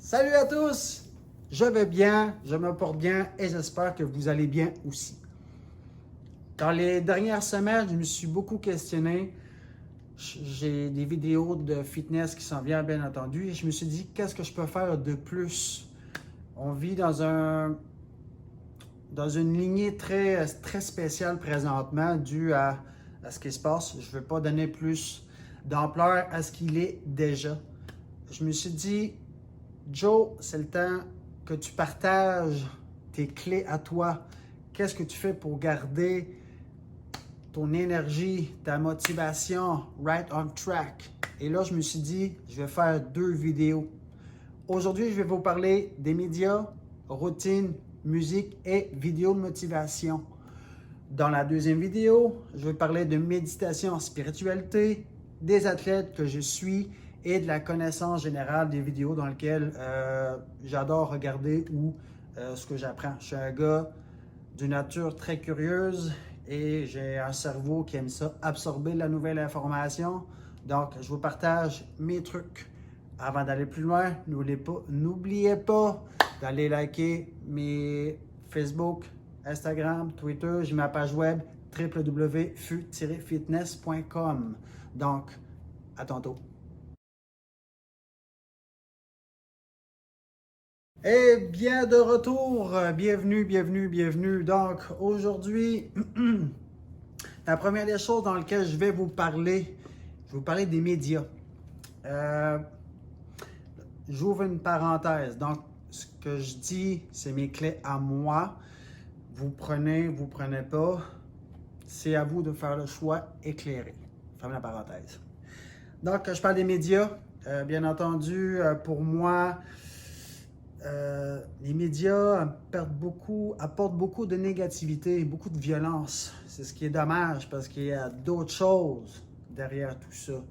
Salut à tous! Je vais bien, je me porte bien et j'espère que vous allez bien aussi. Dans les dernières semaines, je me suis beaucoup questionné. J'ai des vidéos de fitness qui s'en viennent, bien entendu, et je me suis dit, qu'est-ce que je peux faire de plus? On vit dans une lignée très spéciale présentement due à ce qui se passe. Je ne veux pas donner plus d'ampleur à ce qu'il est déjà. Je me suis dit, Joe, c'est le temps que tu partages tes clés à toi. Qu'est-ce que tu fais pour garder ton énergie, ta motivation right on track? Et là, je me suis dit, je vais faire 2 vidéos. Aujourd'hui, je vais vous parler des médias, routine, musique et vidéos de motivation. Dans la deuxième vidéo, je vais parler de méditation, spiritualité, des athlètes que je suis et de la connaissance générale des vidéos dans lesquelles j'adore regarder ou ce que j'apprends. Je suis un gars d'une nature très curieuse et j'ai un cerveau qui aime ça, absorber la nouvelle information. Donc, je vous partage mes trucs. Avant d'aller plus loin, n'oubliez pas d'aller liker mes Facebook, Instagram, Twitter. J'ai ma page web www.fu-fitness.com. Donc, à tantôt. Et bien de retour, bienvenue. Donc, aujourd'hui, la première des choses dans lesquelles je vais vous parler des médias. J'ouvre une parenthèse. Donc, ce que je dis, c'est mes clés à moi. Vous prenez pas. C'est à vous de faire le choix éclairé. Ferme la parenthèse. Donc, je parle des médias. Bien entendu, pour moi, les médias apportent beaucoup de négativité, beaucoup de violence. C'est ce qui est dommage parce qu'il y a d'autres choses derrière tout ça.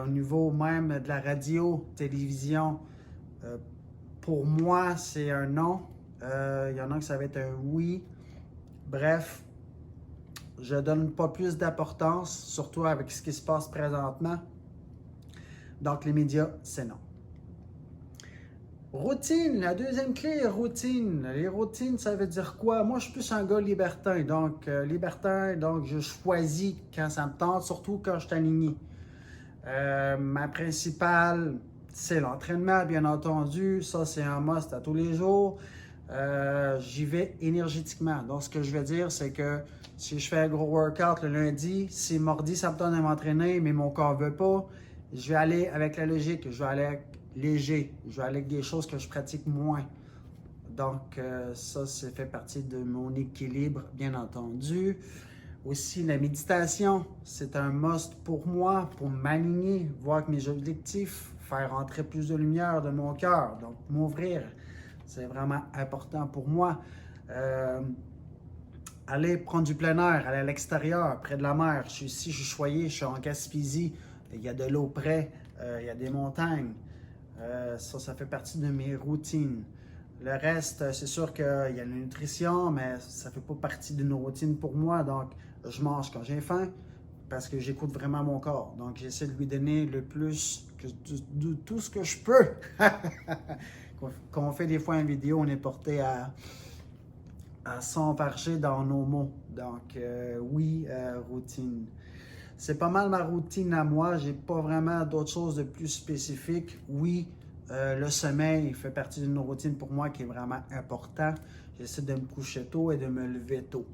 Au niveau même de la radio, télévision, pour moi, c'est un non. Il y en a que ça va être un oui. Bref, je donne pas plus d'importance, surtout avec ce qui se passe présentement. Donc, les médias, c'est non. Routine, la deuxième clé est routine. Les routines, ça veut dire quoi? Moi, je suis plus un gars libertin. Donc, je choisis quand ça me tente, surtout quand je suis aligné. Ma principale, c'est l'entraînement, bien entendu. Ça, c'est un must à tous les jours. J'y vais énergétiquement. Donc, ce que je veux dire, c'est que si je fais un gros workout le lundi, si mardi, ça me tente de m'entraîner, mais mon corps ne veut pas, je vais aller avec la logique. Je vais aller avec léger. Je vais aller avec des choses que je pratique moins. Donc, ça fait partie de mon équilibre, bien entendu. Aussi, la méditation, c'est un must pour moi, pour m'aligner, voir que mes objectifs, faire entrer plus de lumière de mon cœur, donc m'ouvrir, c'est vraiment important pour moi. Aller prendre du plein air, aller à l'extérieur, près de la mer. Je suis choyé, je suis en Gaspésie, il y a de l'eau près, il y a des montagnes. Ça fait partie de mes routines. Le reste, c'est sûr qu'il y a la nutrition, mais ça ne fait pas partie d'une routine pour moi. Donc, je mange quand j'ai faim parce que j'écoute vraiment mon corps. Donc, j'essaie de lui donner le plus de tout ce que je peux. Quand on fait des fois une vidéo, on est porté à s'emparcher dans nos mots. Donc, oui, routine. C'est pas mal ma routine à moi. J'ai pas vraiment d'autres choses de plus spécifiques. Oui, le sommeil fait partie d'une routine pour moi qui est vraiment important. J'essaie de me coucher tôt et de me lever tôt.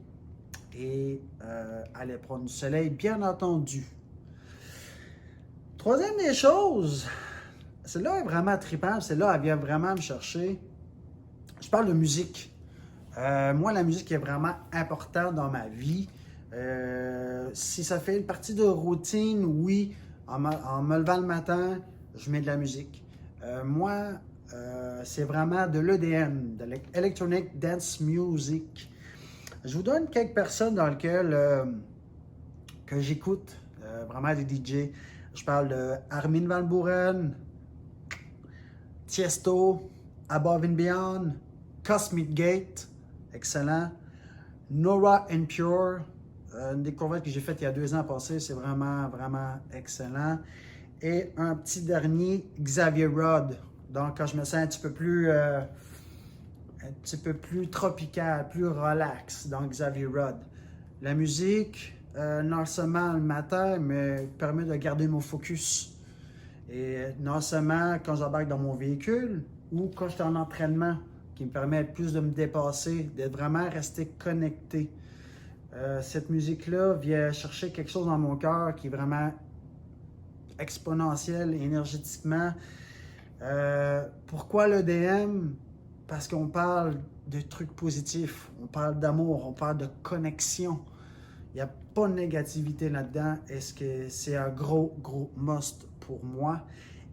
Et aller prendre du soleil, bien entendu. Troisième des choses, celle-là est vraiment trippante. Celle-là, elle vient vraiment me chercher. Je parle de musique. Moi, la musique est vraiment importante dans ma vie. Si ça fait une partie de routine, oui, en me levant le matin, je mets de la musique. Moi, c'est vraiment de l'EDM, de l'Electronic Dance Music. Je vous donne quelques personnes dans lesquelles que j'écoute, vraiment des DJ. Je parle de Armin van Buuren, Tiesto, Above and Beyond, Cosmic Gate, excellent. Nora and Pure, une découverte que j'ai faite il y a 2 ans passés, c'est vraiment excellent. Et un petit dernier, Xavier Rudd. Donc, quand je me sens un petit peu plus tropical, plus relax, donc Xavier Rudd. La musique, non seulement le matin, me permet de garder mon focus. Et non seulement quand j'embarque dans mon véhicule ou quand je suis en entraînement, qui me permet plus de me dépasser, d'être vraiment resté connecté. Cette musique-là vient chercher quelque chose dans mon cœur qui est vraiment exponentiel énergétiquement. Pourquoi l'EDM? Parce qu'on parle de trucs positifs, on parle d'amour, on parle de connexion. Il n'y a pas de négativité là-dedans. Est-ce que c'est un gros, gros must pour moi?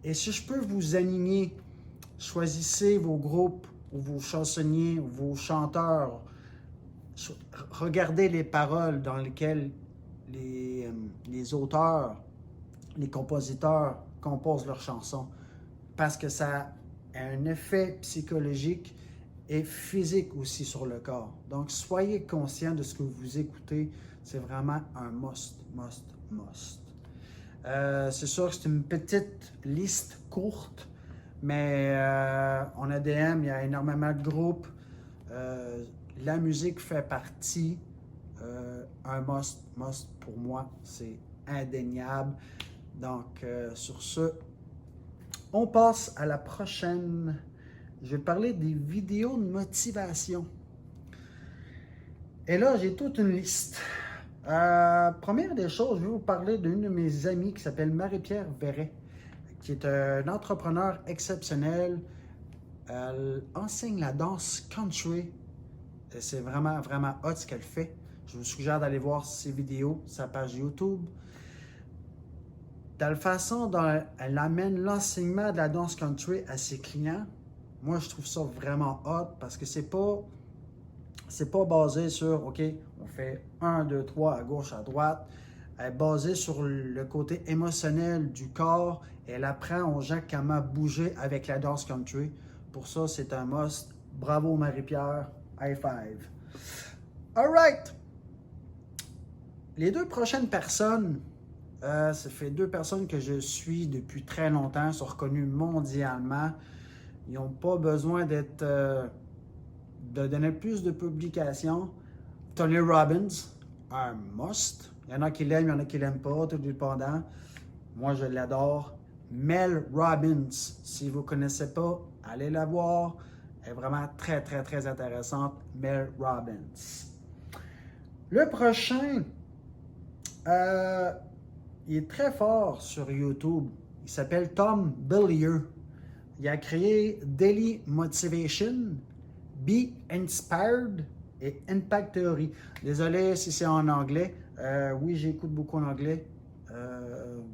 Et si je peux vous aligner, choisissez vos groupes ou vos chansonniers ou vos chanteurs. Regardez les paroles dans lesquelles les auteurs, les compositeurs composent leurs chansons. Parce que ça a un effet psychologique et physique aussi sur le corps. Donc, soyez conscient de ce que vous écoutez. C'est vraiment un must, must, must. C'est sûr que c'est une petite liste courte, mais en ADM, il y a énormément de groupes. La musique fait partie. Un must, must pour moi, c'est indéniable. Donc, sur ce, on passe à la prochaine. Je vais parler des vidéos de motivation. Et là, j'ai toute une liste. Première des choses, je vais vous parler d'une de mes amies qui s'appelle Marie-Pierre Verret, qui est un entrepreneur exceptionnel. Elle enseigne la danse country. C'est vraiment, vraiment hot ce qu'elle fait. Je vous suggère d'aller voir ses vidéos, sa page YouTube. Dans la façon dont elle amène l'enseignement de la danse country à ses clients, moi, je trouve ça vraiment hot parce que c'est pas basé sur, OK, on fait 1, 2, 3 à gauche, à droite. Elle est basée sur le côté émotionnel du corps et elle apprend aux gens comment bouger avec la danse country. Pour ça, c'est un must. Bravo Marie-Pierre. High five. All right. Les deux prochaines personnes, ça fait 2 personnes que je suis depuis très longtemps, sont reconnues mondialement. Ils n'ont pas besoin de donner plus de publications. Tony Robbins, un must. Il y en a qui l'aiment, il y en a qui ne l'aiment pas, tout dépendant. Moi, je l'adore. Mel Robbins, si vous ne connaissez pas, allez la voir. Elle est vraiment très, très, très intéressante. Mel Robbins. Le prochain, il est très fort sur YouTube. Il s'appelle Tom Bilyeu. Il a créé Daily Motivation, Be Inspired et Impact Theory. Désolé si c'est en anglais. Oui, j'écoute beaucoup en anglais.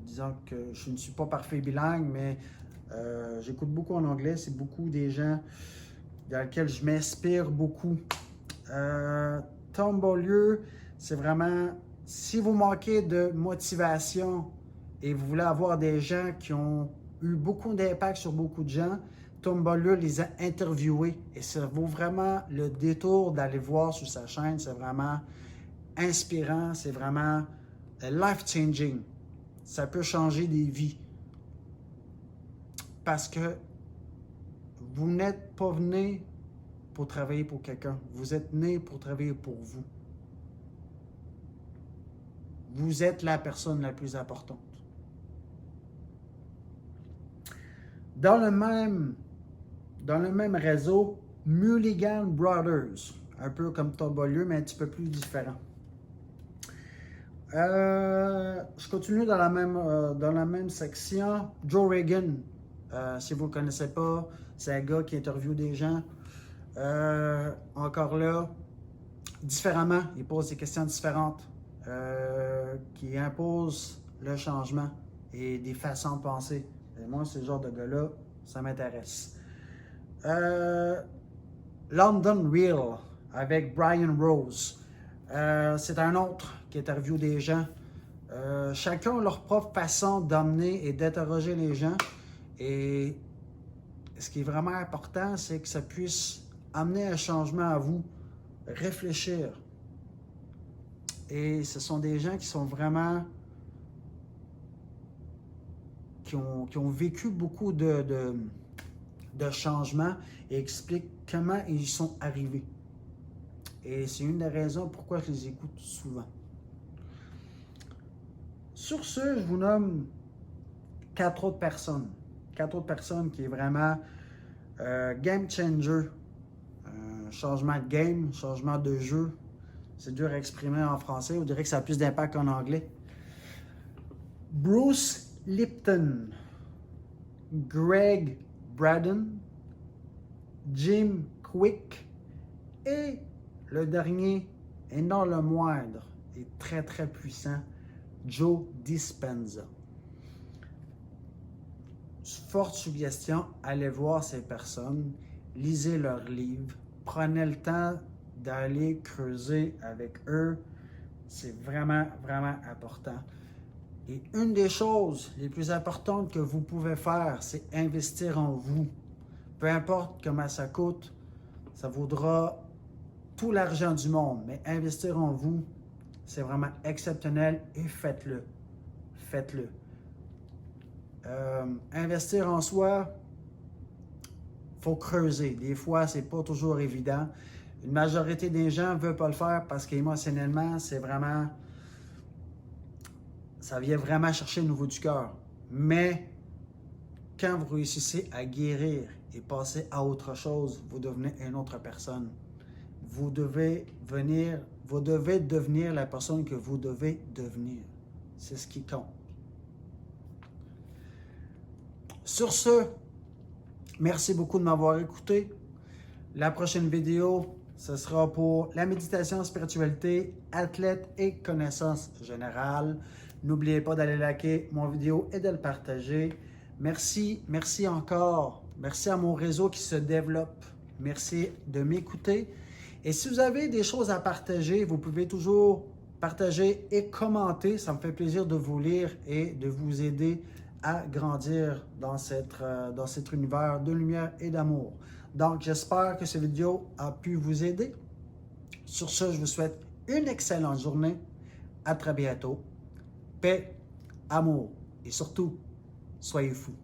Disons que je ne suis pas parfait bilingue, mais j'écoute beaucoup en anglais. C'est beaucoup des gens dans lesquels je m'inspire beaucoup. Tom Bilyeu, c'est vraiment... Si vous manquez de motivation et vous voulez avoir des gens qui ont eu beaucoup d'impact sur beaucoup de gens, Tom Bilyeu les a interviewés et ça vaut vraiment le détour d'aller voir sur sa chaîne. C'est vraiment inspirant, c'est vraiment life-changing. Ça peut changer des vies. Parce que vous n'êtes pas né pour travailler pour quelqu'un. Vous êtes né pour travailler pour vous. Vous êtes la personne la plus importante. Dans le même réseau, Mulligan Brothers, un peu comme Tom Bilyeu, mais un petit peu plus différent. Je continue dans la même section. Joe Rogan, si vous ne le connaissez pas, c'est un gars qui interviewe des gens. Encore là, différemment, il pose des questions différentes qui imposent le changement et des façons de penser. Et moi, ce genre de gars-là, ça m'intéresse. London Real avec Brian Rose. C'est un autre qui interviewe des gens. Chacun a leur propre façon d'emmener et d'interroger les gens. Et ce qui est vraiment important, c'est que ça puisse amener un changement à vous, réfléchir. Et ce sont des gens qui sont vraiment... qui ont vécu beaucoup de de changement et expliquent comment ils y sont arrivés. Et c'est une des raisons pourquoi je les écoute souvent. Sur ce, je vous nomme 4 autres personnes. 4 autres personnes qui est vraiment game changer. Changement de game, changement de jeu. C'est dur à exprimer en français. On dirait que ça a plus d'impact en anglais. Bruce Lipton, Greg Braden, Jim Quick et le dernier, et non le moindre, et très très puissant, Joe Dispenza. Forte suggestion, allez voir ces personnes, lisez leurs livres, prenez le temps d'aller creuser avec eux. C'est vraiment, vraiment important. Et une des choses les plus importantes que vous pouvez faire, c'est investir en vous. Peu importe comment ça coûte, ça vaudra tout l'argent du monde, mais investir en vous, c'est vraiment exceptionnel et faites-le. Faites-le. Investir en soi, il faut creuser. Des fois, c'est pas toujours évident. Une majorité des gens ne veulent pas le faire parce qu'émotionnellement, c'est vraiment... ça vient vraiment chercher le niveau du cœur. Mais quand vous réussissez à guérir et passer à autre chose, vous devenez une autre personne. Vous devez devenir la personne que vous devez devenir. C'est ce qui compte. Sur ce, merci beaucoup de m'avoir écouté. La prochaine vidéo, ce sera pour la méditation, spiritualité, athlète et connaissances générales. N'oubliez pas d'aller liker mon vidéo et de le partager. Merci encore. Merci à mon réseau qui se développe. Merci de m'écouter. Et si vous avez des choses à partager, vous pouvez toujours partager et commenter. Ça me fait plaisir de vous lire et de vous aider à grandir dans cet univers de lumière et d'amour. Donc, j'espère que cette vidéo a pu vous aider. Sur ce, je vous souhaite une excellente journée. À très bientôt. Paix, amour et surtout, soyez fous.